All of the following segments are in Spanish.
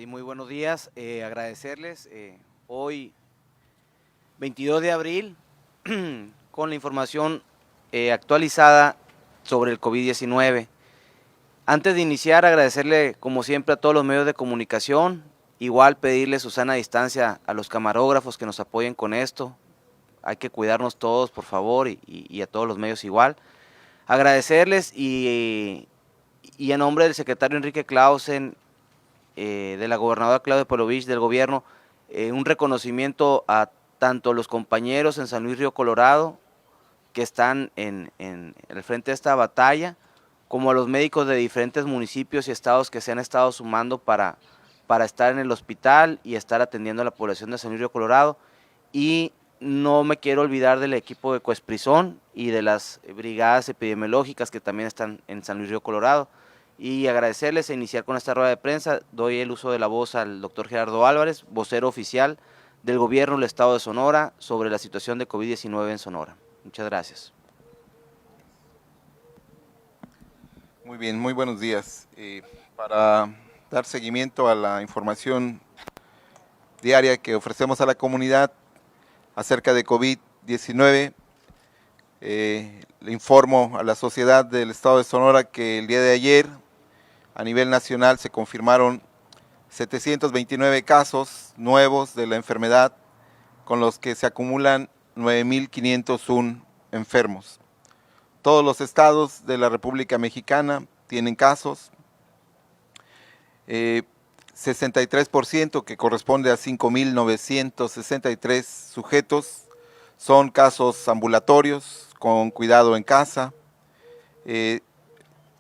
Sí, muy buenos días. Agradecerles hoy, 22 de abril, con la información actualizada sobre el COVID-19. Antes de iniciar, agradecerle como siempre a todos los medios de comunicación, igual pedirle su sana distancia a los camarógrafos que nos apoyen con esto. Hay que cuidarnos todos, por favor, y a todos los medios igual. Agradecerles y a nombre del secretario Enrique Clausen, de la gobernadora Claudia Pavlovich, del gobierno, un reconocimiento a tanto los compañeros en San Luis Río Colorado que están en el frente de esta batalla, como a los médicos de diferentes municipios y estados que se han estado sumando para estar en el hospital y estar atendiendo a la población de San Luis Río Colorado. Y no me quiero olvidar del equipo de Coesprizón y de las brigadas epidemiológicas que también están en San Luis Río Colorado. Y agradecerles e iniciar con esta rueda de prensa. Doy el uso de la voz al doctor Gerardo Álvarez, vocero oficial del gobierno del estado de Sonora sobre la situación de COVID-19 en Sonora. Muchas gracias. Muy bien, muy buenos días. Para dar seguimiento a la información diaria que ofrecemos a la comunidad acerca de COVID-19, le informo a la sociedad del estado de Sonora que el día de ayer a nivel nacional se confirmaron 729 casos nuevos de la enfermedad, con los que se acumulan 9,501 enfermos. Todos los estados de la República Mexicana tienen casos, 63%, que corresponde a 5,963 sujetos, son casos ambulatorios con cuidado en casa,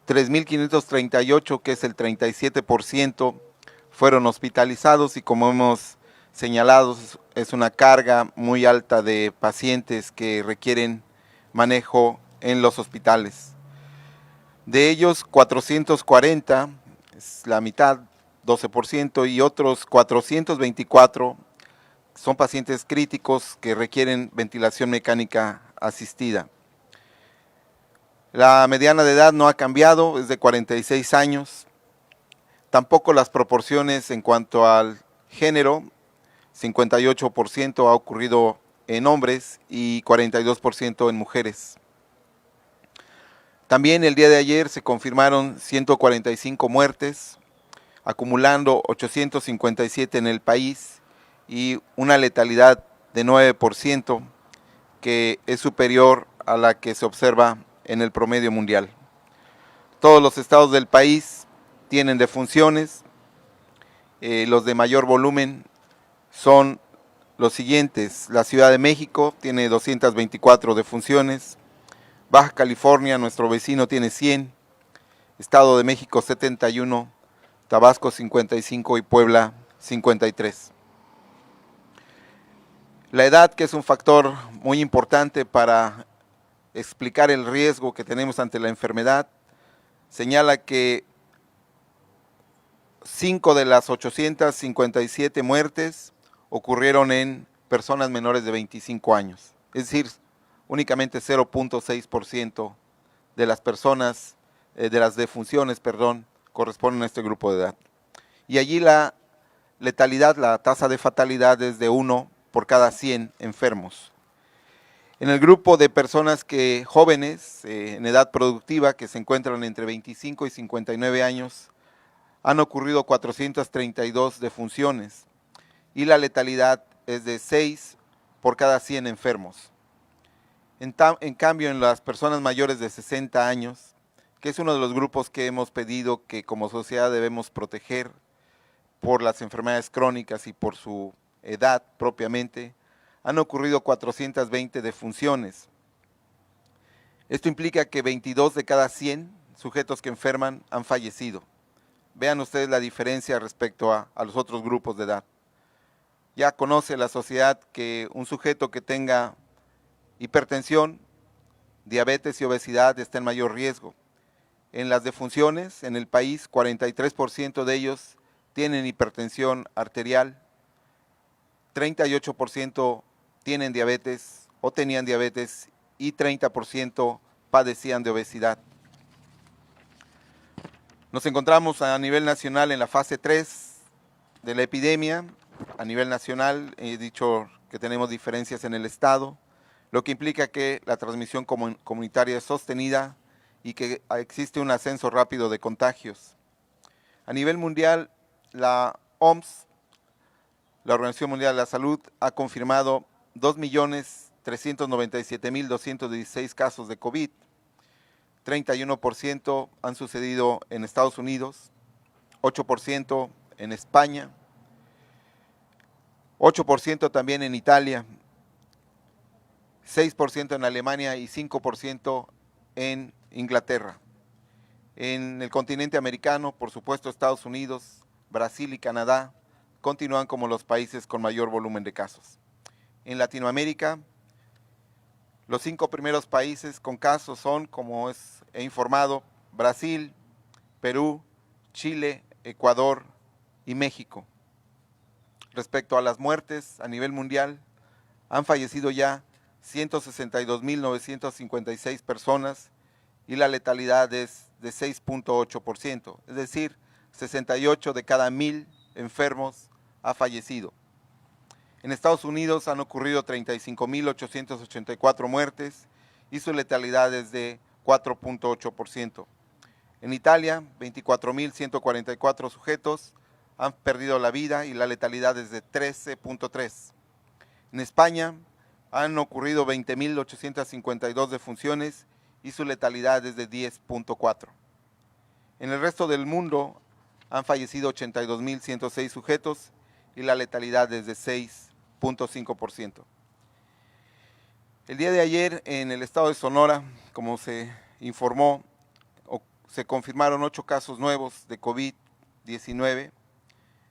3,538, que es el 37%, fueron hospitalizados y, como hemos señalado, es una carga muy alta de pacientes que requieren manejo en los hospitales. De ellos, 440, es la mitad, 12%, y otros 424 son pacientes críticos que requieren ventilación mecánica asistida. La mediana de edad no ha cambiado, es de 46 años. Tampoco las proporciones en cuanto al género, 58% ha ocurrido en hombres y 42% en mujeres. También el día de ayer se confirmaron 145 muertes, acumulando 857 en el país y una letalidad de 9%, que es superior a la que se observa en el promedio mundial. Todos los estados del país tienen defunciones. Los de mayor volumen son los siguientes: la Ciudad de México tiene 224 defunciones, Baja California, nuestro vecino, tiene 100, Estado de México 71, Tabasco 55 y Puebla 53. La edad, que es un factor muy importante para explicar el riesgo que tenemos ante la enfermedad, señala que 5 de las 857 muertes ocurrieron en personas menores de 25 años, es decir, únicamente 0,6% de las personas, de las defunciones, corresponden a este grupo de edad. Y allí la letalidad, la tasa de fatalidad, es de 1 por cada 100 enfermos. En el grupo de personas jóvenes, en edad productiva, que se encuentran entre 25 y 59 años, han ocurrido 432 defunciones y la letalidad es de 6 por cada 100 enfermos. En cambio, en las personas mayores de 60 años, que es uno de los grupos que hemos pedido que como sociedad debemos proteger por las enfermedades crónicas y por su edad propiamente, han ocurrido 420 defunciones. Esto implica que 22 de cada 100 sujetos que enferman han fallecido. Vean ustedes la diferencia respecto a los otros grupos de edad. Ya conoce la sociedad que un sujeto que tenga hipertensión, diabetes y obesidad está en mayor riesgo. En las defunciones en el país, 43% de ellos tienen hipertensión arterial, 38% tienen diabetes o tenían diabetes y 30% padecían de obesidad. Nos encontramos a nivel nacional en la fase 3 de la epidemia a nivel nacional. He dicho que tenemos diferencias en el estado, lo que implica que la transmisión comunitaria es sostenida y que existe un ascenso rápido de contagios. A nivel mundial, la OMS, la Organización Mundial de la Salud, ha confirmado 2.397.216 casos de COVID. 31% han sucedido en Estados Unidos, 8% en España, 8% también en Italia, 6% en Alemania y 5% en Inglaterra. En el continente americano, por supuesto, Estados Unidos, Brasil y Canadá continúan como los países con mayor volumen de casos. En Latinoamérica, los 5 primeros países con casos son, como he informado, Brasil, Perú, Chile, Ecuador y México. Respecto a las muertes a nivel mundial, han fallecido ya 162.956 personas y la letalidad es de 6.8%, es decir, 68 de cada 1.000 enfermos ha fallecido. En Estados Unidos han ocurrido 35.884 muertes y su letalidad es de 4.8%. En Italia, 24.144 sujetos han perdido la vida y la letalidad es de 13.3%. En España han ocurrido 20.852 defunciones y su letalidad es de 10.4%. En el resto del mundo han fallecido 82.106 sujetos y la letalidad es de 6.5%. El día de ayer en el estado de Sonora, como se informó, se confirmaron 8 casos nuevos de COVID-19,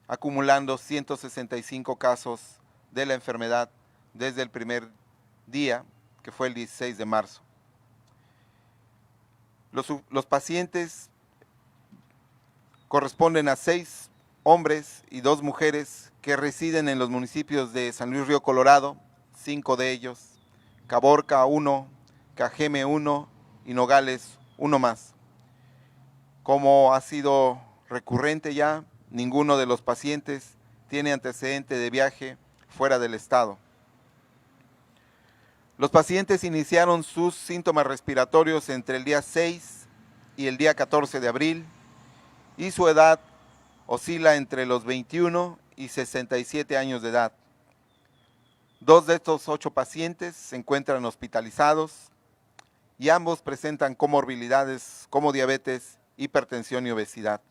acumulando 165 casos de la enfermedad desde el primer día, que fue el 16 de marzo. Los pacientes corresponden a 6 hombres y 2 mujeres que residen en los municipios de San Luis Río Colorado, 5 de ellos, Caborca 1, Cajeme 1 y Nogales 1 más. Como ha sido recurrente ya, ninguno de los pacientes tiene antecedente de viaje fuera del estado. Los pacientes iniciaron sus síntomas respiratorios entre el día 6 y el día 14 de abril y su edad oscila entre los 21 y 67 años de edad. 2 de estos 8 pacientes se encuentran hospitalizados y ambos presentan comorbilidades como diabetes, hipertensión y obesidad.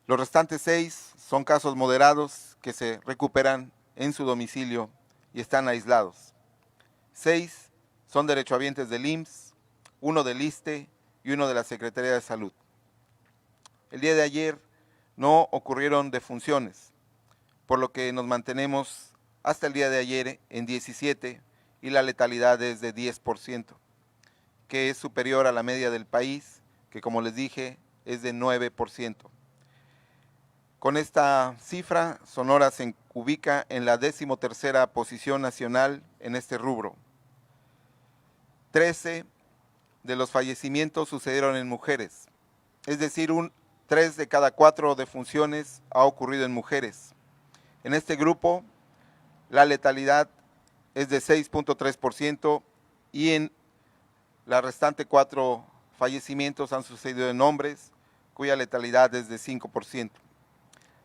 Los restantes 6 son casos moderados que se recuperan en su domicilio y están aislados. 6 son derechohabientes del IMSS, 1 del ISSSTE y 1 de la Secretaría de Salud. El día de ayer no ocurrieron defunciones, por lo que nos mantenemos hasta el día de ayer en 17 y la letalidad es de 10%, que es superior a la media del país, que como les dije es de 9%. Con esta cifra, Sonora se ubica en la 13ª posición nacional en este rubro. 13 de los fallecimientos sucedieron en mujeres, es decir, 3 de cada 4 defunciones ha ocurrido en mujeres. En este grupo, la letalidad es de 6.3% y en la restante 4 fallecimientos han sucedido en hombres, cuya letalidad es de 5%.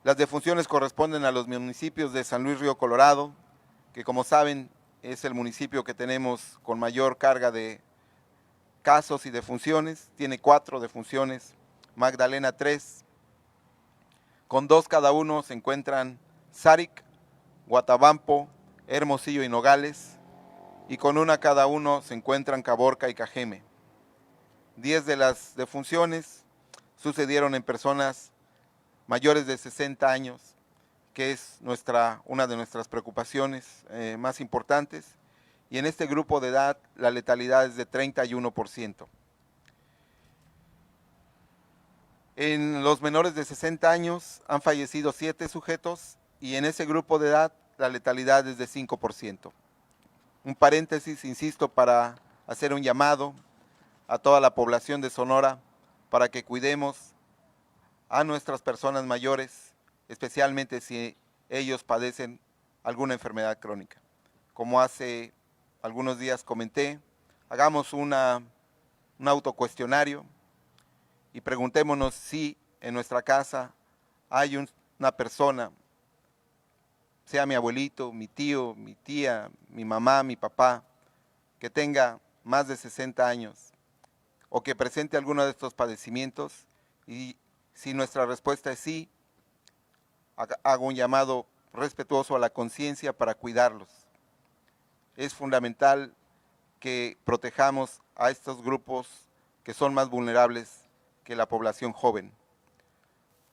Las defunciones corresponden a los municipios de San Luis Río Colorado, que como saben es el municipio que tenemos con mayor carga de casos y defunciones, tiene 4 defunciones, Magdalena 3, con 2 cada uno se encuentran Sáric, Guatabampo, Hermosillo y Nogales, y con 1 cada uno se encuentran Caborca y Cajeme. 10 de las defunciones sucedieron en personas mayores de 60 años, que es una de nuestras preocupaciones más importantes, y en este grupo de edad la letalidad es de 31%. En los menores de 60 años han fallecido 7 sujetos y en ese grupo de edad la letalidad es de 5%. Un paréntesis, insisto, para hacer un llamado a toda la población de Sonora para que cuidemos a nuestras personas mayores, especialmente si ellos padecen alguna enfermedad crónica. Como hace algunos días comenté, hagamos un autocuestionario y preguntémonos si en nuestra casa hay una persona, sea mi abuelito, mi tío, mi tía, mi mamá, mi papá, que tenga más de 60 años o que presente alguno de estos padecimientos, y si nuestra respuesta es sí, hago un llamado respetuoso a la conciencia para cuidarlos. Es fundamental que protejamos a estos grupos que son más vulnerables que la población joven.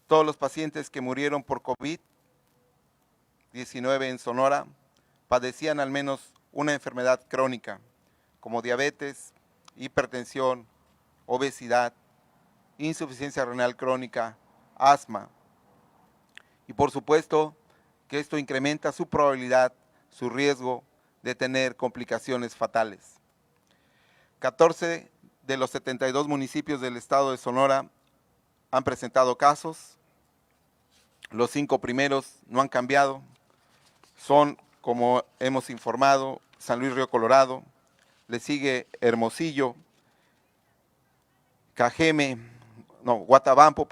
Todos los pacientes que murieron por COVID-19 en Sonora padecían al menos una enfermedad crónica, como diabetes, hipertensión, obesidad, insuficiencia renal crónica, asma. Y por supuesto que esto incrementa su probabilidad, su riesgo de tener complicaciones fatales. 14 de los 72 municipios del estado de Sonora han presentado casos. Los 5 primeros no han cambiado. Son, como hemos informado, San Luis Río Colorado, le sigue Hermosillo, Guatabampo,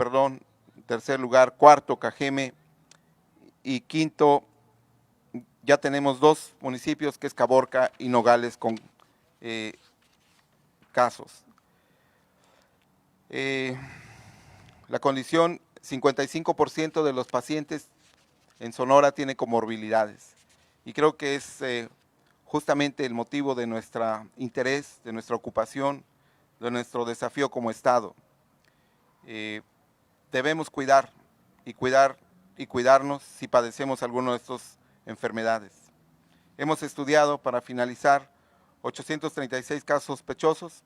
tercer lugar, cuarto Cajeme, y quinto ya tenemos 2 municipios, que es Caborca y Nogales, con casos. La condición, 55% de los pacientes en Sonora tiene comorbilidades, y creo que es justamente el motivo de nuestro interés, de nuestra ocupación, de nuestro desafío como Estado. Debemos cuidarnos si padecemos alguna de estas enfermedades. Hemos estudiado, para finalizar, 836 casos sospechosos,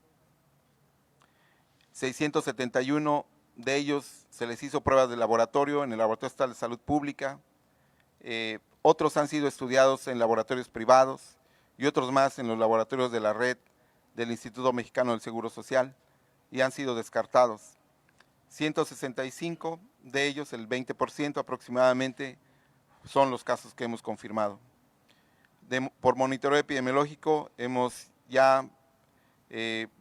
671 de ellos se les hizo pruebas de laboratorio en el Laboratorio Estatal de Salud Pública, otros han sido estudiados en laboratorios privados y otros más en los laboratorios de la red del Instituto Mexicano del Seguro Social, y han sido descartados. 165 de ellos, el 20% aproximadamente, son los casos que hemos confirmado. Por monitoreo epidemiológico hemos ya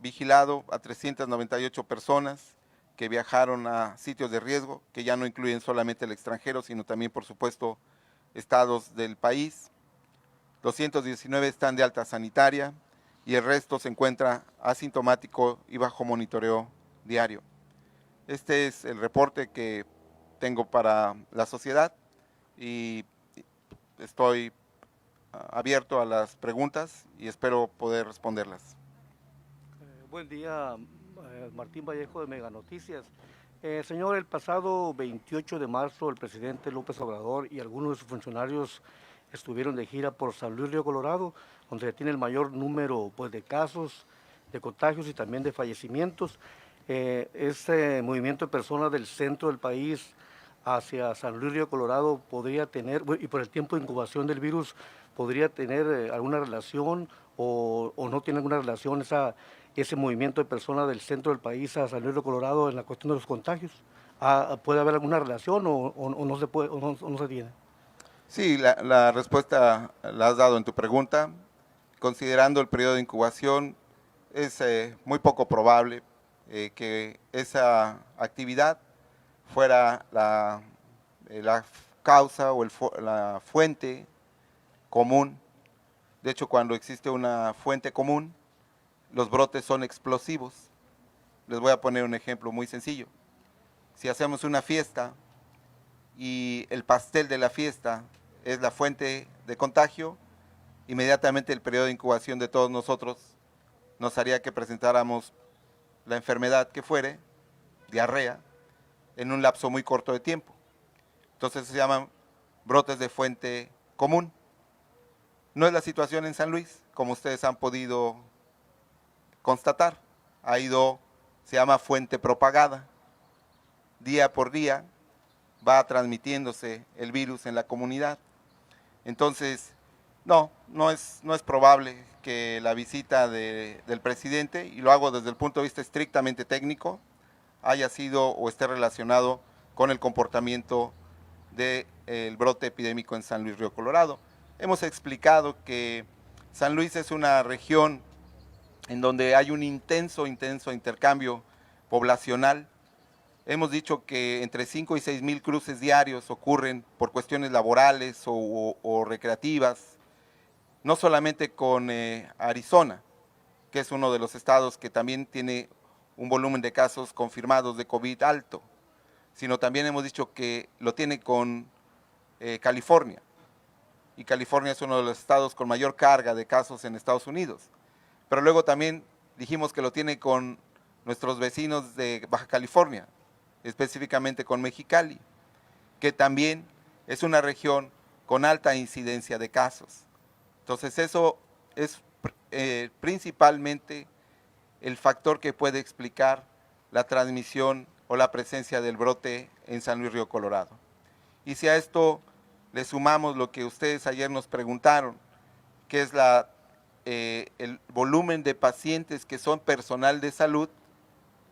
vigilado a 398 personas que viajaron a sitios de riesgo, que ya no incluyen solamente el extranjero, sino también, por supuesto, estados del país. 219 están de alta sanitaria y el resto se encuentra asintomático y bajo monitoreo diario. Este es el reporte que tengo para la sociedad y estoy abierto a las preguntas y espero poder responderlas. Buen día, Martín Vallejo de Mega Noticias. Señor, el pasado 28 de marzo el presidente López Obrador y algunos de sus funcionarios estuvieron de gira por San Luis Río Colorado, donde tiene el mayor número de casos, de contagios y también de fallecimientos. Este movimiento de personas del centro del país hacia San Luis Río Colorado podría tener, y por el tiempo de incubación del virus, podría tener alguna relación o no tiene alguna relación ese movimiento de personas del centro del país a San Luis Río Colorado en la cuestión de los contagios. ¿Puede haber alguna relación o no se puede, o no se tiene? Sí, la respuesta la has dado en tu pregunta. Considerando el periodo de incubación, es muy poco probable que esa actividad fuera la causa o la fuente común. De hecho, cuando existe una fuente común, los brotes son explosivos. Les voy a poner un ejemplo muy sencillo. Si hacemos una fiesta y el pastel de la fiesta es la fuente de contagio, inmediatamente el periodo de incubación de todos nosotros nos haría que presentáramos la enfermedad que fuere, diarrea, en un lapso muy corto de tiempo. Entonces se llaman brotes de fuente común. No es la situación en San Luis, como ustedes han podido constatar. Se llama fuente propagada. Día por día va transmitiéndose el virus en la comunidad. Entonces, no es probable que la visita del presidente, y lo hago desde el punto de vista estrictamente técnico, haya sido o esté relacionado con el comportamiento del brote epidémico en San Luis Río Colorado. Hemos explicado que San Luis es una región en donde hay un intenso intercambio poblacional. Hemos dicho que entre 5 y 6 mil cruces diarios ocurren por cuestiones laborales o recreativas, no solamente con Arizona, que es uno de los estados que también tiene un volumen de casos confirmados de COVID alto, sino también hemos dicho que lo tiene con California, y California es uno de los estados con mayor carga de casos en Estados Unidos. Pero luego también dijimos que lo tiene con nuestros vecinos de Baja California, específicamente con Mexicali, que también es una región con alta incidencia de casos. Entonces eso es principalmente el factor que puede explicar la transmisión o la presencia del brote en San Luis Río Colorado. Y si a esto le sumamos lo que ustedes ayer nos preguntaron, que es el volumen de pacientes que son personal de salud,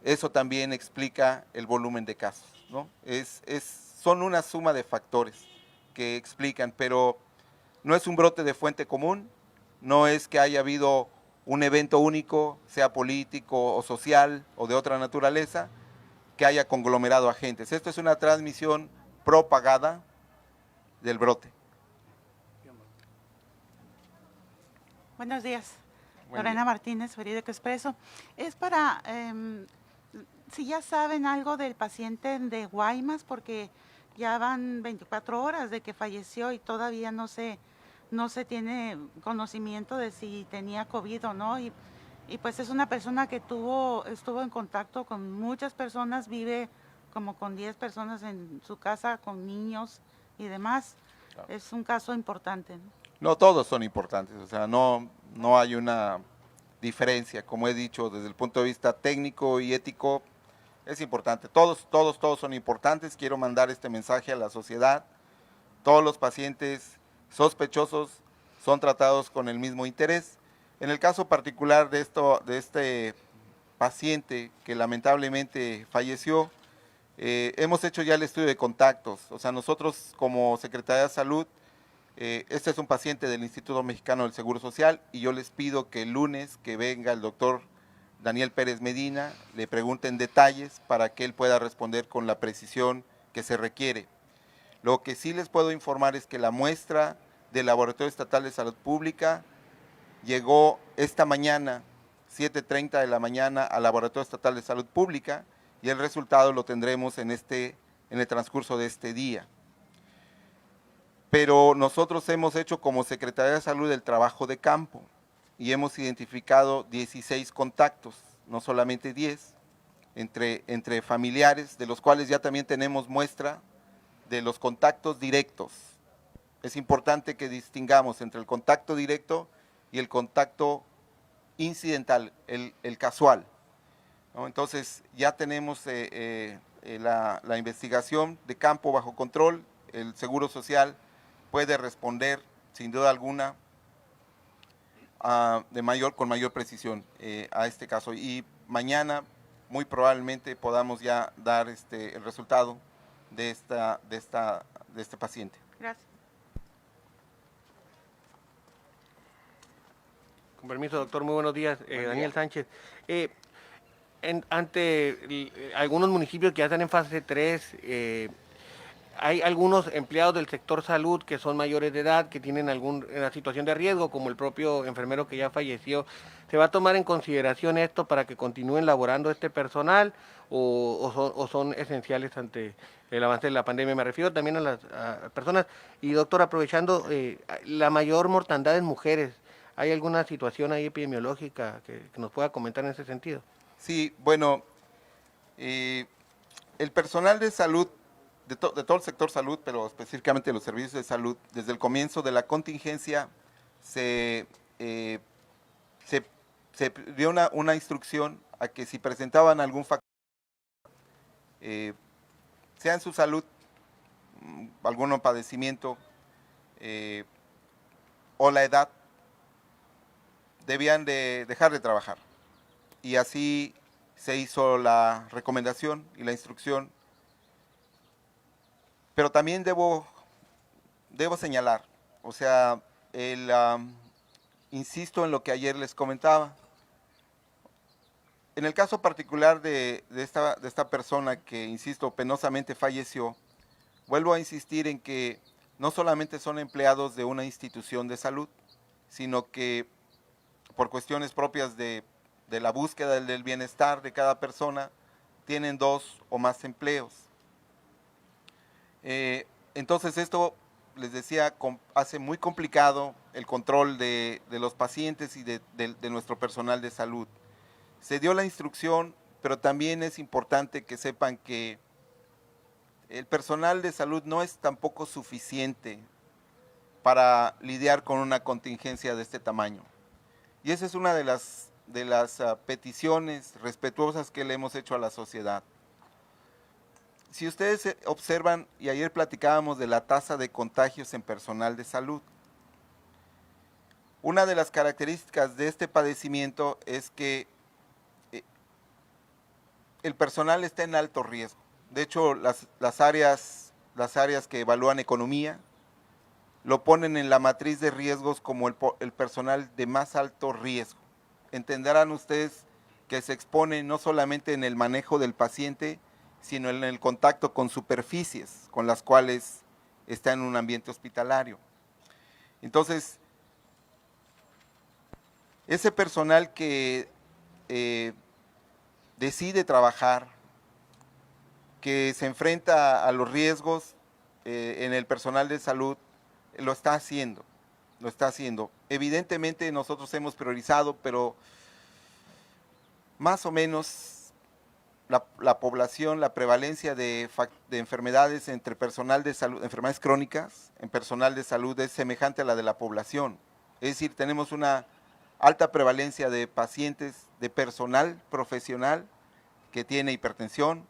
eso también explica el volumen de casos, ¿no? Son una suma de factores que explican, pero no es un brote de fuente común, no es que haya habido un evento único, sea político o social o de otra naturaleza, que haya conglomerado agentes. Esto es una transmisión propagada del brote. Buenos días. Buen Lorena día. Martínez, Verídico Expreso. Es para, si ya saben algo del paciente de Guaymas, porque ya van 24 horas de que falleció y todavía no se tiene conocimiento de si tenía COVID o no. Y pues es una persona que estuvo en contacto con muchas personas, vive como con 10 personas en su casa, con niños y demás. Claro. Es un caso importante, ¿no? No, todos son importantes, o sea, no hay una diferencia, como he dicho, desde el punto de vista técnico y ético, es importante. Todos son importantes. Quiero mandar este mensaje a la sociedad. Todos los pacientes sospechosos son tratados con el mismo interés. En el caso particular de este paciente que lamentablemente falleció, hemos hecho ya el estudio de contactos. O sea, nosotros como Secretaría de Salud, este es un paciente del Instituto Mexicano del Seguro Social y yo les pido que el lunes que venga el doctor Daniel Pérez Medina, le pregunten detalles para que él pueda responder con la precisión que se requiere. Lo que sí les puedo informar es que la muestra del Laboratorio Estatal de Salud Pública llegó esta mañana, 7:30 de la mañana, al Laboratorio Estatal de Salud Pública y el resultado lo tendremos en el transcurso de este día. Pero nosotros hemos hecho como Secretaría de Salud el trabajo de campo y hemos identificado 16 contactos, no solamente 10, entre familiares, de los cuales ya también tenemos muestra de los contactos directos. Es importante que distingamos entre el contacto directo y el contacto incidental, el casual, ¿no? Entonces ya tenemos la investigación de campo bajo control. El Seguro Social puede responder sin duda alguna con mayor precisión a este caso, y mañana muy probablemente podamos ya dar el resultado de este paciente. Gracias. Con permiso, doctor, muy buenos días. Buen Daniel día. Sánchez. Ante algunos municipios que ya están en fase 3, hay algunos empleados del sector salud que son mayores de edad, que tienen alguna situación de riesgo, como el propio enfermero que ya falleció. ¿Se va a tomar en consideración esto para que continúen laborando este personal o son esenciales ante el avance de la pandemia? Me refiero también a las personas. Y doctor, aprovechando, la mayor mortandad en mujeres, ¿hay alguna situación ahí epidemiológica que nos pueda comentar en ese sentido? Sí, bueno, el personal de salud, de todo el sector salud, pero específicamente los servicios de salud, desde el comienzo de la contingencia se dio una instrucción a que si presentaban algún factor, sea en su salud, algún padecimiento o la edad, debían de dejar de trabajar. Y así se hizo la recomendación y la instrucción Pero también debo señalar, o sea, insisto en lo que ayer les comentaba. En el caso particular de esta persona que, insisto, penosamente falleció, vuelvo a insistir en que no solamente son empleados de una institución de salud, sino que por cuestiones propias de la búsqueda del bienestar de cada persona, tienen 2 o más empleos. Entonces esto, les decía, hace muy complicado el control de los pacientes y de nuestro personal de salud. Se dio la instrucción, pero también es importante que sepan que el personal de salud no es tampoco suficiente para lidiar con una contingencia de este tamaño. Y esa es una de las peticiones respetuosas que le hemos hecho a la sociedad. Si ustedes observan, y ayer platicábamos de la tasa de contagios en personal de salud, una de las características de este padecimiento es que el personal está en alto riesgo. De hecho, las áreas que evalúan economía lo ponen en la matriz de riesgos como el personal de más alto riesgo. Entenderán ustedes que se expone no solamente en el manejo del paciente, sino en el contacto con superficies con las cuales está en un ambiente hospitalario. Entonces, ese personal que decide trabajar, que se enfrenta a los riesgos en el personal de salud, lo está haciendo. Evidentemente nosotros hemos priorizado, pero más o menos la población, la prevalencia de enfermedades entre personal de salud, enfermedades crónicas en personal de salud es semejante a la de la población. Es decir, tenemos una alta prevalencia de pacientes, de personal profesional que tiene hipertensión,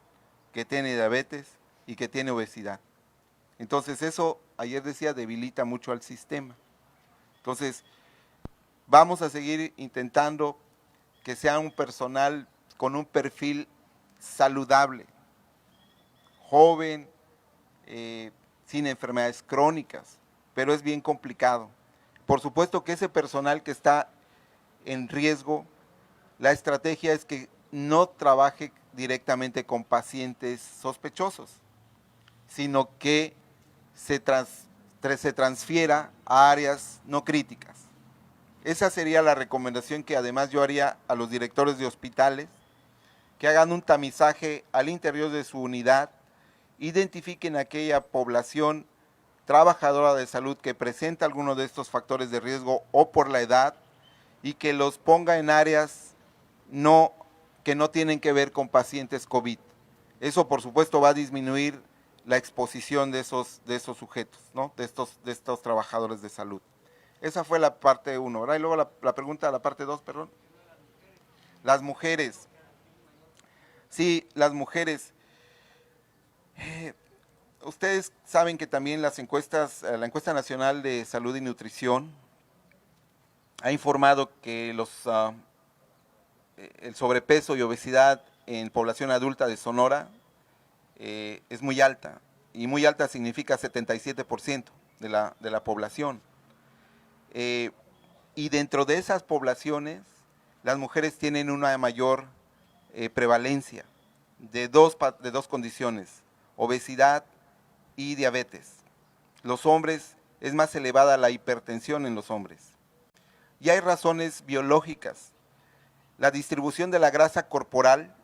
que tiene diabetes y que tiene obesidad. Entonces eso, ayer decía, debilita mucho al sistema. Entonces, vamos a seguir intentando que sea un personal con un perfil saludable, joven, sin enfermedades crónicas, pero es bien complicado. Por supuesto que ese personal que está en riesgo, la estrategia es que no trabaje directamente con pacientes sospechosos, sino que se transfiera a áreas no críticas. Esa sería la recomendación que además yo haría a los directores de hospitales, que hagan un tamizaje al interior de su unidad, identifiquen aquella población trabajadora de salud que presenta alguno de estos factores de riesgo o por la edad, y que los ponga en áreas que no tienen que ver con pacientes COVID. Eso, por supuesto, va a disminuir la exposición de esos sujetos, ¿no? de estos trabajadores de salud. Esa fue la parte 1, ¿verdad? Y luego la pregunta, la parte 2, perdón. Las mujeres. Sí, las mujeres. Ustedes saben que también las encuestas, la encuesta nacional de salud y nutrición ha informado que el sobrepeso y obesidad en población adulta de Sonora es muy alta, y muy alta significa 77% de la población. Y dentro de esas poblaciones, las mujeres tienen una mayor prevalencia de dos condiciones, obesidad y diabetes. Los hombres, es más elevada la hipertensión en los hombres. Y hay razones biológicas. La distribución de la grasa corporal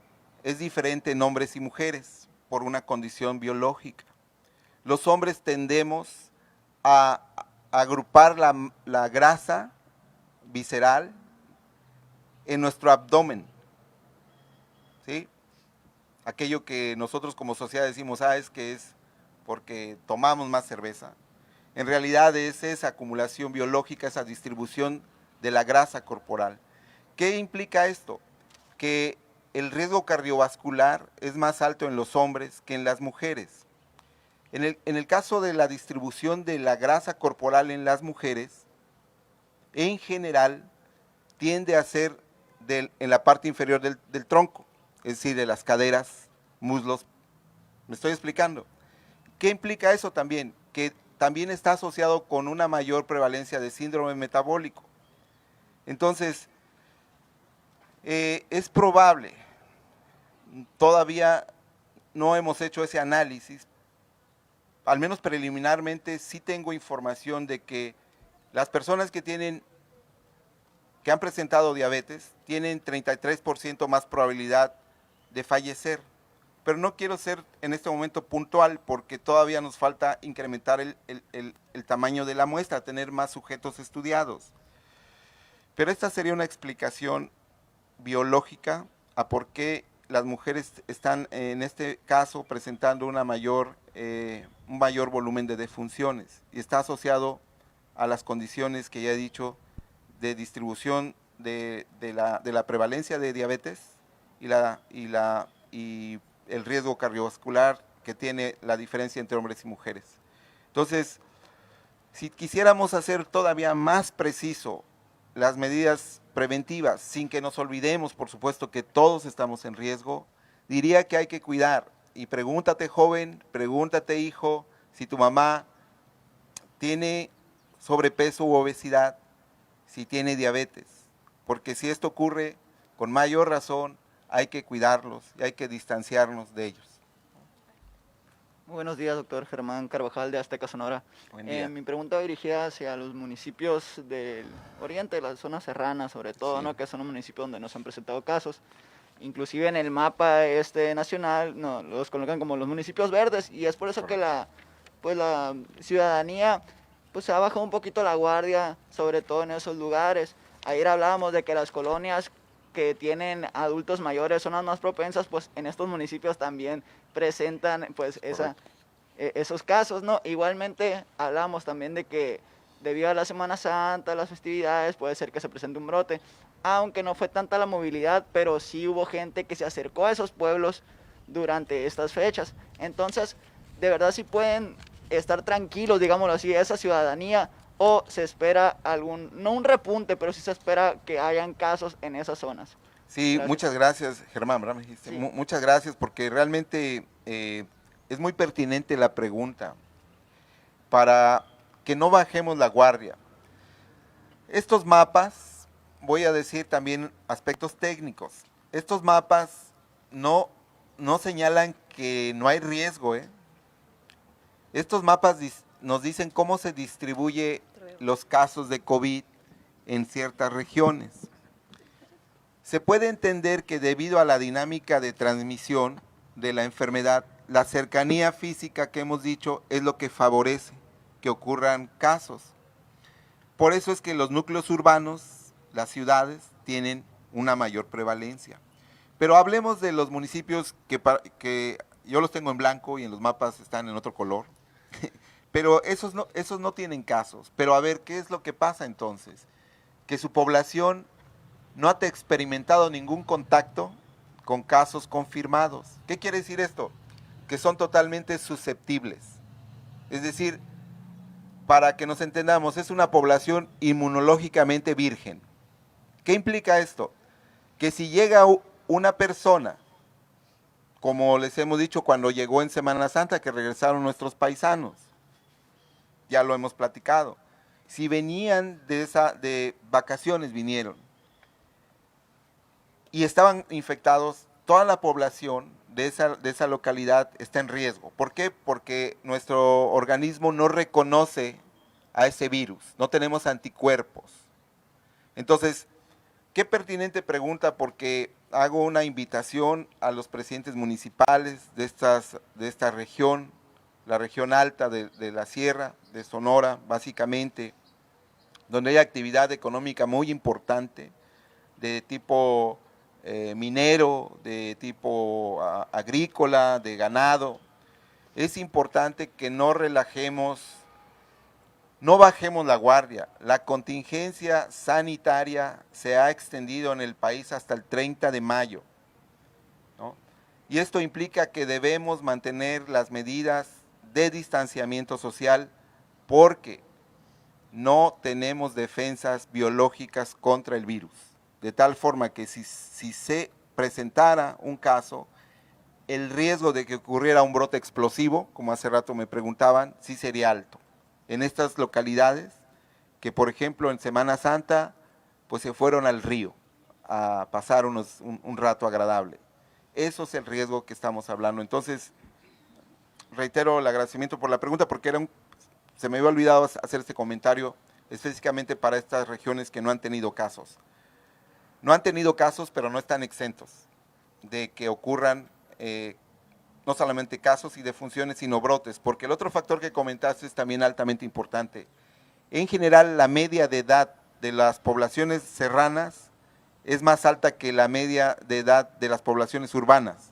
es diferente en hombres y mujeres por una condición biológica. Los hombres tendemos a agrupar la grasa visceral en nuestro abdomen, ¿sí? Aquello que nosotros como sociedad decimos, es que es porque tomamos más cerveza. En realidad es esa acumulación biológica, esa distribución de la grasa corporal. ¿Qué implica esto? Que el riesgo cardiovascular es más alto en los hombres que en las mujeres. En el caso de la distribución de la grasa corporal en las mujeres, en general tiende a ser en la parte inferior del tronco, es decir, de las caderas, muslos. ¿Me estoy explicando? ¿Qué implica eso también? Que también está asociado con una mayor prevalencia de síndrome metabólico. Entonces, es probable, todavía no hemos hecho ese análisis, al menos preliminarmente sí tengo información de que las personas que han presentado diabetes tienen 33% más probabilidad de fallecer. Pero no quiero ser en este momento puntual porque todavía nos falta incrementar el tamaño de la muestra, tener más sujetos estudiados. Pero esta sería una explicación biológica a por qué las mujeres están en este caso presentando un mayor volumen de defunciones, y está asociado a las condiciones que ya he dicho de distribución de la prevalencia de diabetes y el riesgo cardiovascular que tiene la diferencia entre hombres y mujeres. Entonces, si quisiéramos hacer todavía más preciso las medidas preventivas, sin que nos olvidemos, por supuesto, que todos estamos en riesgo, diría que hay que cuidar. Y pregúntate, joven, pregúntate, hijo, si tu mamá tiene sobrepeso u obesidad, si tiene diabetes, porque si esto ocurre, con mayor razón hay que cuidarlos y hay que distanciarnos de ellos. Muy buenos días, doctor Germán Carvajal de Azteca, Sonora. Buen día. Mi pregunta va dirigida hacia los municipios del oriente, las zonas serranas sobre todo, Sí. ¿no? Que son los municipios donde no se han presentado casos. Inclusive en el mapa nacional los colocan como los municipios verdes, y es por eso que la ciudadanía pues se ha bajado un poquito la guardia, sobre todo en esos lugares. Ayer hablábamos de que las colonias que tienen adultos mayores son las más propensas, pues en estos municipios también presentan pues esos casos, ¿no? Igualmente hablamos también de que debido a la Semana Santa, las festividades, puede ser que se presente un brote, aunque no fue tanta la movilidad, pero sí hubo gente que se acercó a esos pueblos durante estas fechas. Entonces, de verdad sí pueden estar tranquilos, digámoslo así, esa ciudadanía, o se espera no un repunte, pero sí se espera que hayan casos en esas zonas. Sí, Gracias. muchas gracias, Germán, ¿verdad? Me dijiste. Sí. Muchas gracias, porque realmente es muy pertinente la pregunta para que no bajemos la guardia. Estos mapas, voy a decir también aspectos técnicos, estos mapas no señalan que no hay riesgo, ¿eh? Estos mapas nos dicen cómo se distribuye los casos de COVID en ciertas regiones. Se puede entender que debido a la dinámica de transmisión de la enfermedad, la cercanía física que hemos dicho es lo que favorece que ocurran casos. Por eso es que los núcleos urbanos, las ciudades, tienen una mayor prevalencia. Pero hablemos de los municipios que yo los tengo en blanco y en los mapas están en otro color. Pero esos no tienen casos. Pero a ver, ¿qué es lo que pasa entonces? Que su población no ha experimentado ningún contacto con casos confirmados. ¿Qué quiere decir esto? Que son totalmente susceptibles. Es decir, para que nos entendamos, es una población inmunológicamente virgen. ¿Qué implica esto? Que si llega una persona, como les hemos dicho cuando llegó en Semana Santa, que regresaron nuestros paisanos, ya lo hemos platicado, si venían de vacaciones, vinieron, y estaban infectados, toda la población de esa localidad está en riesgo. ¿Por qué? Porque nuestro organismo no reconoce a ese virus, no tenemos anticuerpos. Entonces, qué pertinente pregunta, porque hago una invitación a los presidentes municipales de esta región, la región alta de la sierra, de Sonora, básicamente, donde hay actividad económica muy importante, de tipo minero, de tipo agrícola, de ganado. Es importante que no relajemos, no bajemos la guardia. La contingencia sanitaria se ha extendido en el país hasta el 30 de mayo, ¿no? Y esto implica que debemos mantener las medidas de distanciamiento social, porque no tenemos defensas biológicas contra el virus. De tal forma que si se presentara un caso, el riesgo de que ocurriera un brote explosivo, como hace rato me preguntaban, sí sería alto. En estas localidades, que por ejemplo en Semana Santa, pues se fueron al río a pasar un rato agradable. Eso es el riesgo que estamos hablando. Entonces, reitero el agradecimiento por la pregunta, porque se me había olvidado hacer este comentario específicamente para estas regiones que no han tenido casos. No han tenido casos, pero no están exentos de que ocurran no solamente casos y defunciones, sino brotes, porque el otro factor que comentaste es también altamente importante. En general, la media de edad de las poblaciones serranas es más alta que la media de edad de las poblaciones urbanas,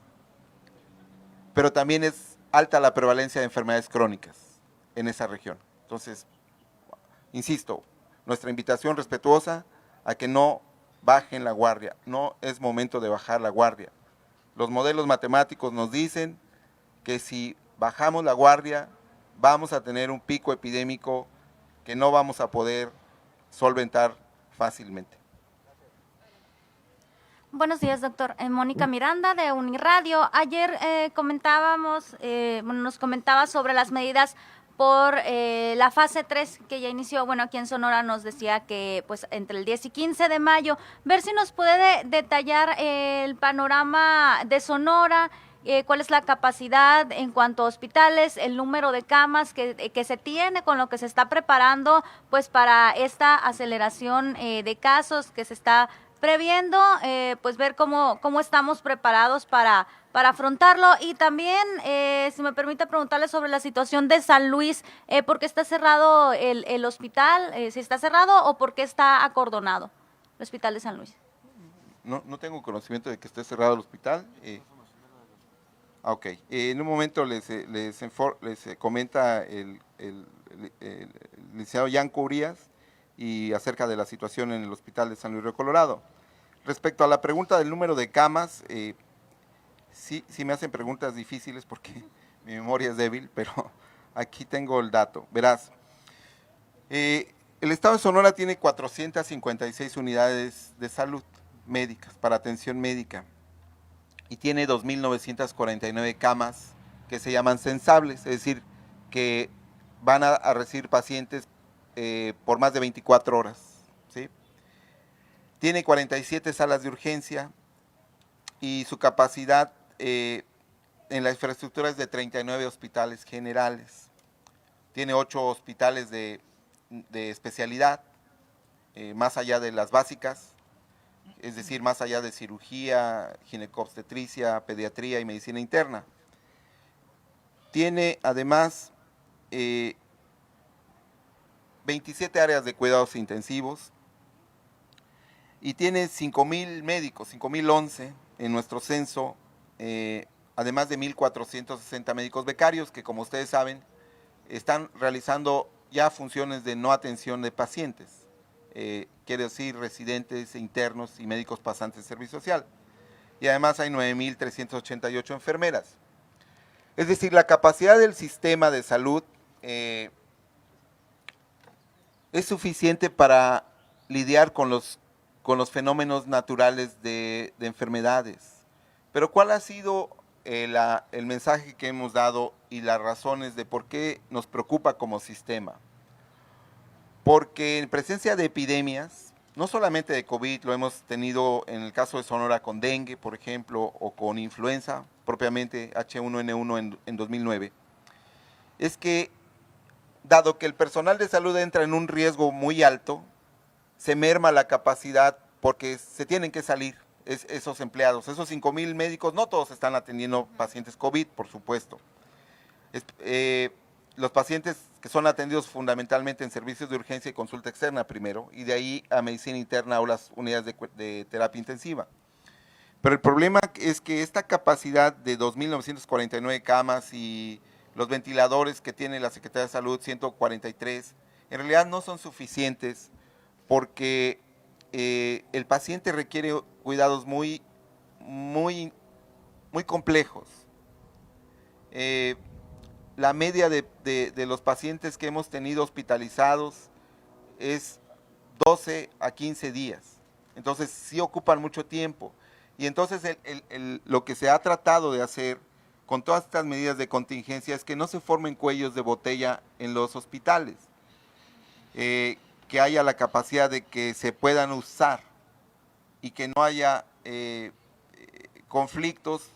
pero también es alta la prevalencia de enfermedades crónicas en esa región. Entonces, insisto, nuestra invitación respetuosa a que no bajen la guardia, no es momento de bajar la guardia. Los modelos matemáticos nos dicen que si bajamos la guardia vamos a tener un pico epidémico que no vamos a poder solventar fácilmente. Buenos días, doctor. Mónica Miranda, de Uniradio. Ayer nos comentaba sobre las medidas por la fase 3 que ya inició. Bueno, aquí en Sonora nos decía que pues entre el 10 y 15 de mayo. Ver si nos puede detallar el panorama de Sonora, cuál es la capacidad en cuanto a hospitales, el número de camas que se tiene, con lo que se está preparando pues para esta aceleración de casos que se está previendo, pues ver cómo estamos preparados para afrontarlo. Y también, si me permite preguntarle sobre la situación de San Luis, ¿por qué está cerrado el hospital? ¿Si está cerrado o por qué está acordonado el hospital de San Luis? No tengo conocimiento de que esté cerrado el hospital. Ok, en un momento les comenta el licenciado Yanko Urias y acerca de la situación en el hospital de San Luis Río Colorado. Respecto a la pregunta del número de camas, sí me hacen preguntas difíciles porque mi memoria es débil, pero aquí tengo el dato. Verás, el estado de Sonora tiene 456 unidades de salud médicas para atención médica y tiene 2.949 camas que se llaman sensables, es decir, que van a recibir pacientes por más de 24 horas, ¿sí? Tiene 47 salas de urgencia y su capacidad en la infraestructura es de 39 hospitales generales. Tiene 8 hospitales de especialidad, más allá de las básicas, es decir, más allá de cirugía, ginecobstetricia, pediatría y medicina interna. Tiene además 27 áreas de cuidados intensivos y tiene 5,000 médicos, 5,011 en nuestro censo, además de 1,460 médicos becarios que, como ustedes saben, están realizando ya funciones de no atención de pacientes, quiere decir residentes, internos y médicos pasantes de servicio social. Y además hay 9,388 enfermeras. Es decir, la capacidad del sistema de salud es suficiente para lidiar con los fenómenos naturales de enfermedades. Pero ¿cuál ha sido el mensaje que hemos dado y las razones de por qué nos preocupa como sistema? Porque en presencia de epidemias, no solamente de COVID, lo hemos tenido en el caso de Sonora con dengue, por ejemplo, o con influenza, propiamente H1N1 en 2009, es que dado que el personal de salud entra en un riesgo muy alto, se merma la capacidad porque se tienen que salir esos empleados. Esos 5,000 médicos, no todos están atendiendo pacientes COVID, por supuesto. Los pacientes que son atendidos fundamentalmente en servicios de urgencia y consulta externa primero, y de ahí a medicina interna o las unidades de terapia intensiva. Pero el problema es que esta capacidad de 2.949 camas y los ventiladores que tiene la Secretaría de Salud, 143, en realidad no son suficientes porque el paciente requiere cuidados muy complejos. La media de los pacientes que hemos tenido hospitalizados es 12 a 15 días. Entonces sí ocupan mucho tiempo. Y entonces lo que se ha tratado de hacer con todas estas medidas de contingencia es que no se formen cuellos de botella en los hospitales, que haya la capacidad de que se puedan usar y que no haya conflictos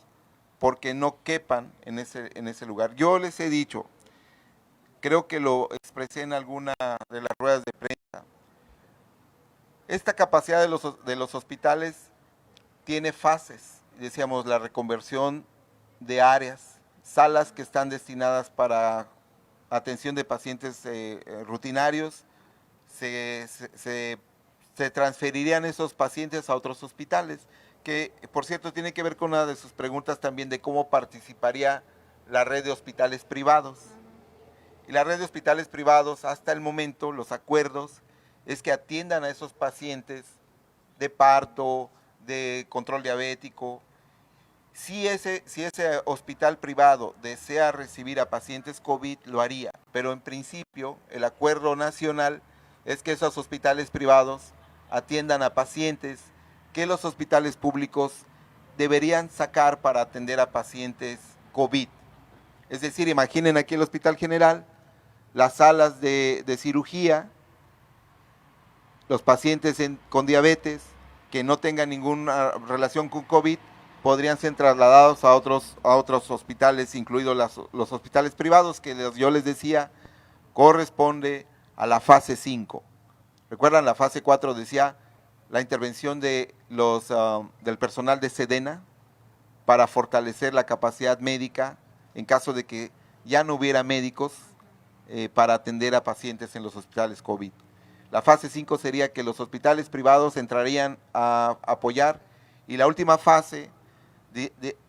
porque no quepan en ese lugar. Yo les he dicho, creo que lo expresé en alguna de las ruedas de prensa, esta capacidad de los hospitales tiene fases, decíamos la reconversión de áreas, salas que están destinadas para atención de pacientes rutinarios, se transferirían esos pacientes a otros hospitales, que por cierto tiene que ver con una de sus preguntas también de cómo participaría la red de hospitales privados. Y la red de hospitales privados, hasta el momento, los acuerdos es que atiendan a esos pacientes de parto, de control diabético. Si ese hospital privado desea recibir a pacientes COVID, lo haría, pero en principio el acuerdo nacional es que esos hospitales privados atiendan a pacientes que los hospitales públicos deberían sacar para atender a pacientes COVID. Es decir, imaginen aquí el Hospital General, las salas de cirugía, los pacientes con diabetes que no tengan ninguna relación con COVID podrían ser trasladados a otros hospitales, incluidos los hospitales privados, que yo les decía, corresponde a la fase 5. ¿Recuerdan? La fase 4 decía la intervención de del personal de Sedena para fortalecer la capacidad médica en caso de que ya no hubiera médicos para atender a pacientes en los hospitales COVID. La fase 5 sería que los hospitales privados entrarían a apoyar, y la última fase,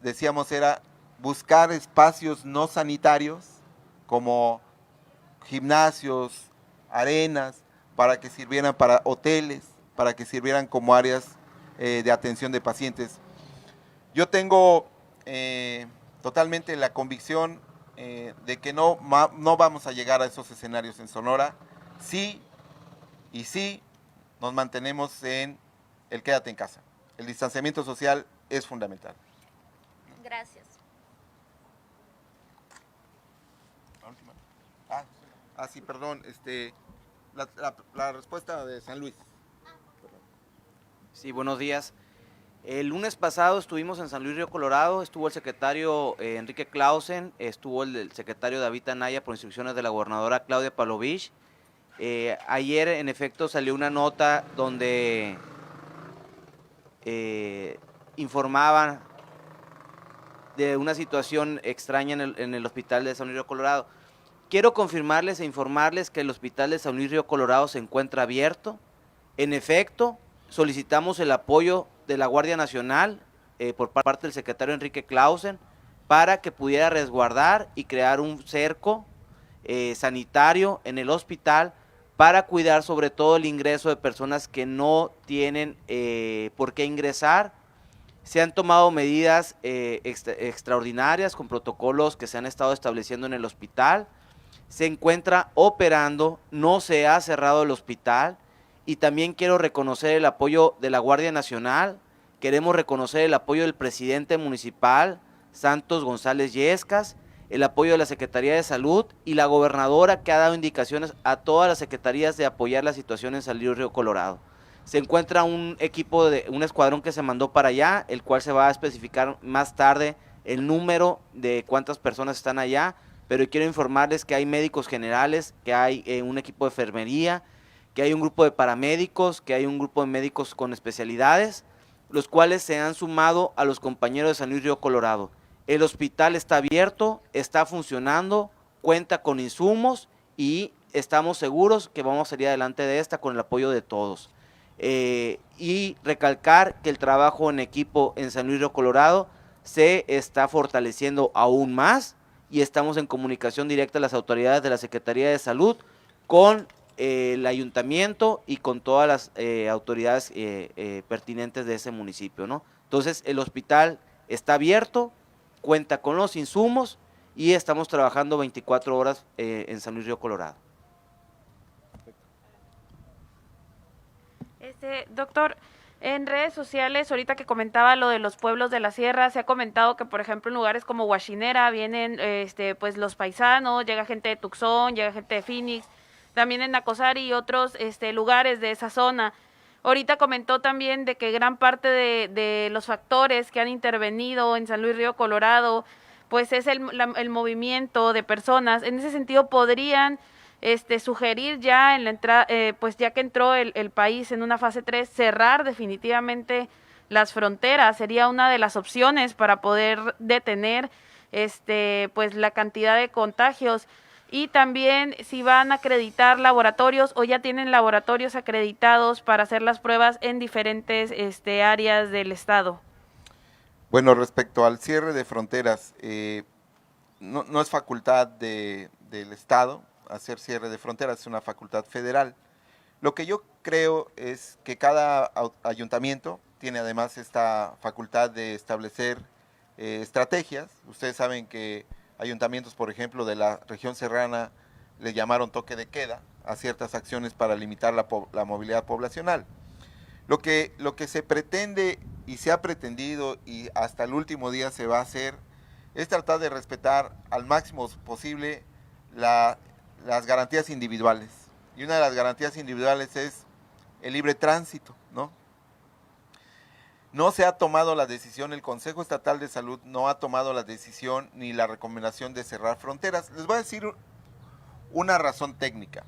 decíamos, era buscar espacios no sanitarios como gimnasios, arenas, para que sirvieran para hoteles, para que sirvieran como áreas de atención de pacientes. Yo tengo totalmente la convicción de que no vamos a llegar a esos escenarios en Sonora, sí nos mantenemos en el quédate en casa. El distanciamiento social es fundamental. Gracias. Sí, perdón, la respuesta de San Luis. Sí, buenos días. El lunes pasado estuvimos en San Luis Río Colorado, estuvo el secretario Enrique Clausen, estuvo el secretario David Anaya por instrucciones de la gobernadora Claudia Pavlovich. Ayer, en efecto, salió una nota donde informaban de una situación extraña en el hospital de San Luis Río Colorado. Quiero confirmarles e informarles que el hospital de San Luis Río Colorado se encuentra abierto. En efecto, solicitamos el apoyo de la Guardia Nacional por parte del secretario Enrique Clausen para que pudiera resguardar y crear un cerco sanitario en el hospital para cuidar sobre todo el ingreso de personas que no tienen por qué ingresar. Se han tomado medidas extraordinarias con protocolos que se han estado estableciendo en el hospital. Se encuentra operando, no se ha cerrado el hospital, y también quiero reconocer el apoyo de la Guardia Nacional, queremos reconocer el apoyo del presidente municipal, Santos González Yescas, el apoyo de la Secretaría de Salud y la gobernadora, que ha dado indicaciones a todas las secretarías de apoyar la situación en San Luis Río Colorado. Se encuentra un un escuadrón que se mandó para allá, el cual se va a especificar más tarde el número de cuántas personas están allá, pero quiero informarles que hay médicos generales, que hay un equipo de enfermería, que hay un grupo de paramédicos, que hay un grupo de médicos con especialidades, los cuales se han sumado a los compañeros de San Luis Río Colorado. El hospital está abierto, está funcionando, cuenta con insumos y estamos seguros que vamos a salir adelante de esta con el apoyo de todos. Y recalcar que el trabajo en equipo en San Luis Río Colorado se está fortaleciendo aún más, y estamos en comunicación directa a las autoridades de la Secretaría de Salud con el ayuntamiento y con todas las autoridades pertinentes de ese municipio, ¿no? Entonces, el hospital está abierto, cuenta con los insumos y estamos trabajando 24 horas en San Luis Río Colorado. Doctor, En redes sociales, ahorita que comentaba lo de los pueblos de la sierra, se ha comentado que, por ejemplo, en lugares como Huachinera vienen pues los paisanos, llega gente de Tucson, llega gente de Phoenix, también en Nacosari y otros lugares de esa zona. Ahorita comentó también de que gran parte de los factores que han intervenido en San Luis Río Colorado, pues es el movimiento de personas. En ese sentido, podrían sugerir ya en la entrada, pues ya que entró el país en una fase 3, cerrar definitivamente las fronteras. Sería una de las opciones para poder detener pues la cantidad de contagios. Y también si van a acreditar laboratorios o ya tienen laboratorios acreditados para hacer las pruebas en diferentes áreas del estado. Bueno, respecto al cierre de fronteras, no es facultad del Estado hacer cierre de fronteras, es una facultad federal. Lo que yo creo es que cada ayuntamiento tiene además esta facultad de establecer estrategias. Ustedes saben que ayuntamientos, por ejemplo, de la región serrana le llamaron toque de queda a ciertas acciones para limitar la movilidad poblacional. Lo que se pretende y se ha pretendido y hasta el último día se va a hacer es tratar de respetar al máximo posible las garantías individuales. Y una de las garantías individuales es el libre tránsito, ¿no? No se ha tomado la decisión, el Consejo Estatal de Salud no ha tomado la decisión ni la recomendación de cerrar fronteras. Les voy a decir una razón técnica.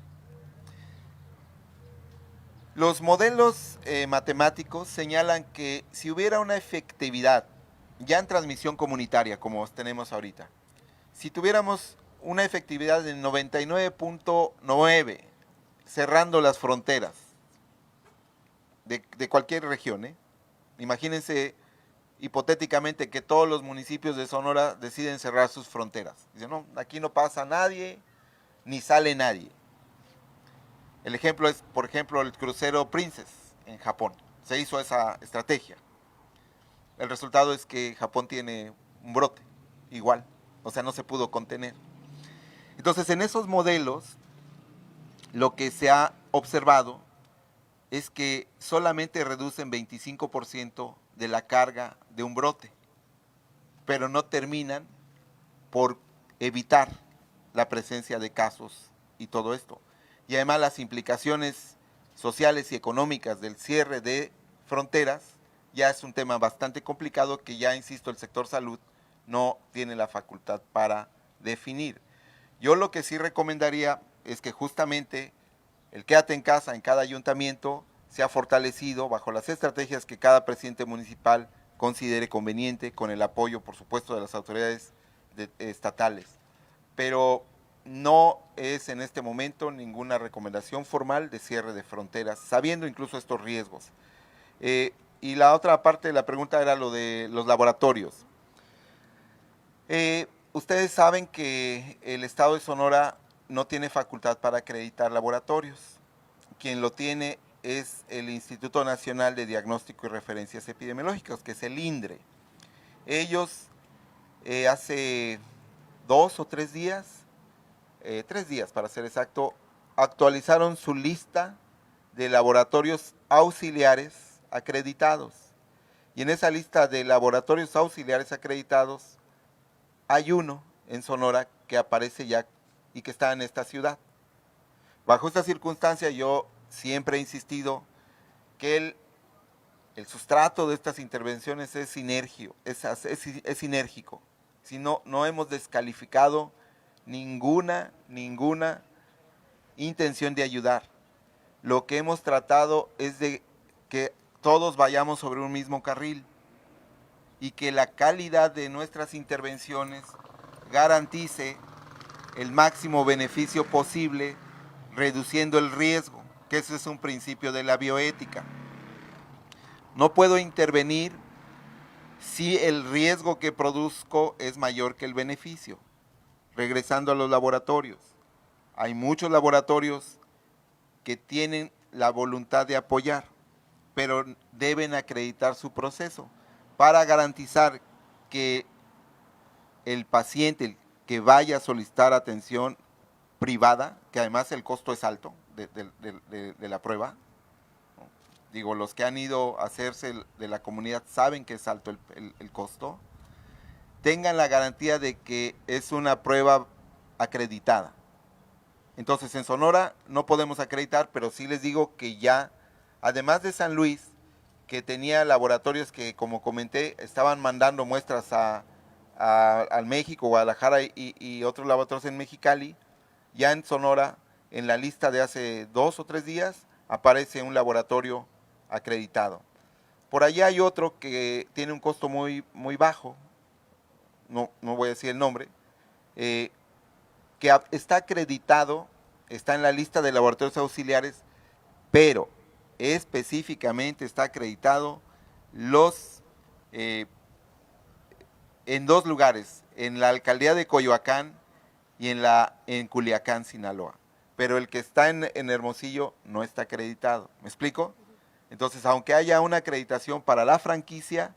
Los modelos matemáticos señalan que si hubiera una efectividad ya en transmisión comunitaria, como tenemos ahorita, si tuviéramos una efectividad de 99.9 cerrando las fronteras de cualquier región, imagínense hipotéticamente que todos los municipios de Sonora deciden cerrar sus fronteras. Dicen, no, aquí no pasa nadie, ni sale nadie. El ejemplo es, por ejemplo, el crucero Princess en Japón. Se hizo esa estrategia. El resultado es que Japón tiene un brote, igual. O sea, no se pudo contener. Entonces, en esos modelos, lo que se ha observado es que solamente reducen 25% de la carga de un brote, pero no terminan por evitar la presencia de casos y todo esto. Y además las implicaciones sociales y económicas del cierre de fronteras ya es un tema bastante complicado que ya, insisto, el sector salud no tiene la facultad para definir. Yo lo que sí recomendaría es que justamente el quédate en casa en cada ayuntamiento sea fortalecido bajo las estrategias que cada presidente municipal considere conveniente, con el apoyo, por supuesto, de las autoridades estatales. Pero no es en este momento ninguna recomendación formal de cierre de fronteras, sabiendo incluso estos riesgos. Y la otra parte de la pregunta era lo de los laboratorios. Ustedes saben que el Estado de Sonora no tiene facultad para acreditar laboratorios. Quien lo tiene es el Instituto Nacional de Diagnóstico y Referencias Epidemiológicas, que es el INDRE. Ellos hace 2 o 3 días, 3 días para ser exacto, actualizaron su lista de laboratorios auxiliares acreditados. Y en esa lista de laboratorios auxiliares acreditados hay uno en Sonora que aparece ya y que está en esta ciudad. Bajo esta circunstancia yo siempre he insistido que el sustrato de estas intervenciones es sinérgico. Si no hemos descalificado ninguna intención de ayudar. Lo que hemos tratado es de que todos vayamos sobre un mismo carril y que la calidad de nuestras intervenciones garantice el máximo beneficio posible, reduciendo el riesgo, que ese es un principio de la bioética. No puedo intervenir si el riesgo que produzco es mayor que el beneficio. Regresando a los laboratorios, hay muchos laboratorios que tienen la voluntad de apoyar, pero deben acreditar su proceso para garantizar que el paciente que vaya a solicitar atención privada, que además el costo es alto de la prueba, ¿no? digo, los que han ido a hacerse de la comunidad saben que es alto el costo, tengan la garantía de que es una prueba acreditada. Entonces en Sonora no podemos acreditar, pero sí les digo que ya, además de San Luis, que tenía laboratorios que, como comenté, estaban mandando muestras al México, Guadalajara y otros laboratorios en Mexicali, ya en Sonora, en la lista de hace 2 o 3 días, aparece un laboratorio acreditado. Por allá hay otro que tiene un costo muy bajo, no voy a decir el nombre, que está acreditado, está en la lista de laboratorios auxiliares, pero específicamente está acreditado en 2 lugares, en la alcaldía de Coyoacán y en Culiacán, Sinaloa. Pero el que está en Hermosillo no está acreditado. ¿Me explico? Entonces, aunque haya una acreditación para la franquicia,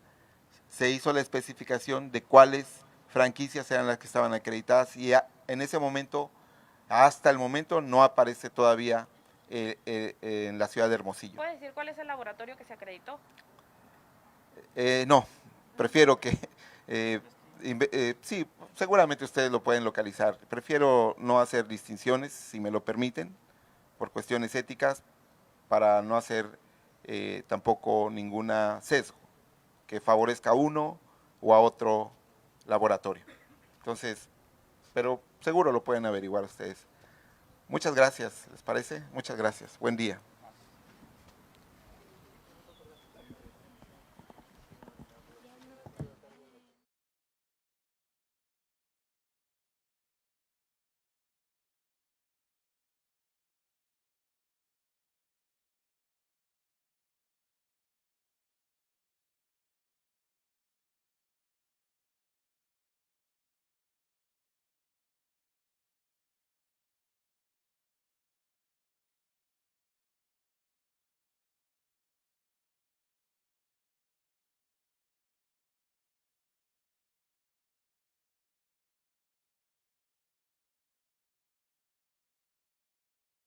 se hizo la especificación de cuáles franquicias eran las que estaban acreditadas y en ese momento, hasta el momento, no aparece todavía en la ciudad de Hermosillo. ¿Puede decir cuál es el laboratorio que se acreditó? No, prefiero que... sí, seguramente ustedes lo pueden localizar. Prefiero no hacer distinciones, si me lo permiten, por cuestiones éticas, para no hacer tampoco ninguna sesgo que favorezca a uno o a otro laboratorio. Entonces, pero seguro lo pueden averiguar ustedes. Muchas gracias, ¿les parece? Muchas gracias. Buen día.